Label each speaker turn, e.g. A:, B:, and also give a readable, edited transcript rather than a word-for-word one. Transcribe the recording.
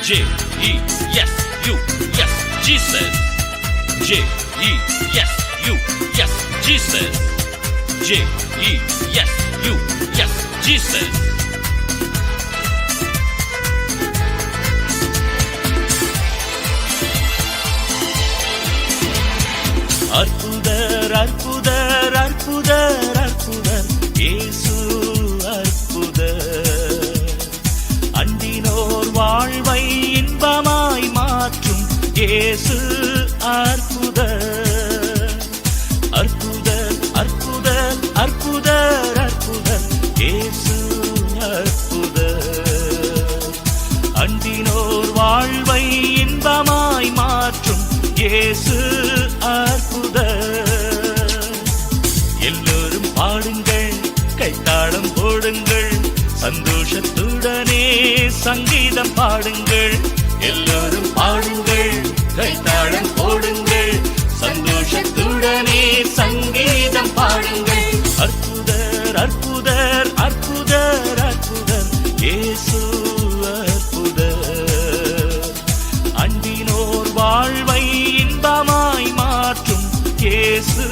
A: J-E-S-U-S, Jesus. J-E-S-U-S, Jesus. J-E-S-U-S, Jesus. அற்புதர் அற்புதர் அற்புதர் அற்புதர் இயேசு அற்புதர். அண்டினோர் வாழ்வை இன்பமாய் மாற்றும் இயேசு அற்புதர். அற்புதர் அற்புதர் அற்புதர் அற்புதர் இயேசு அற்புதர். அண்டினோர் வாழ்வை இன்பமாய் மாற்றும் இயேசு அற்புதர். எல்லோரும் பாடுங்கள், கைத்தாளம் போடுங்கள், சந்தோஷத்துடனே சங்கீதம் பாடுங்கள். எல்லோரும் பாடுங்கள், கைத்தாளம் போடுங்கள், சந்தோஷத்துடனே சங்கீதம் பாடுங்கள். அற்புதர் அற்புதர் அற்புதர் அற்புதர் இயேசு அற்புதர். அண்டினோர் வாழ்வை இன்பமாய் மாற்றும் இயேசு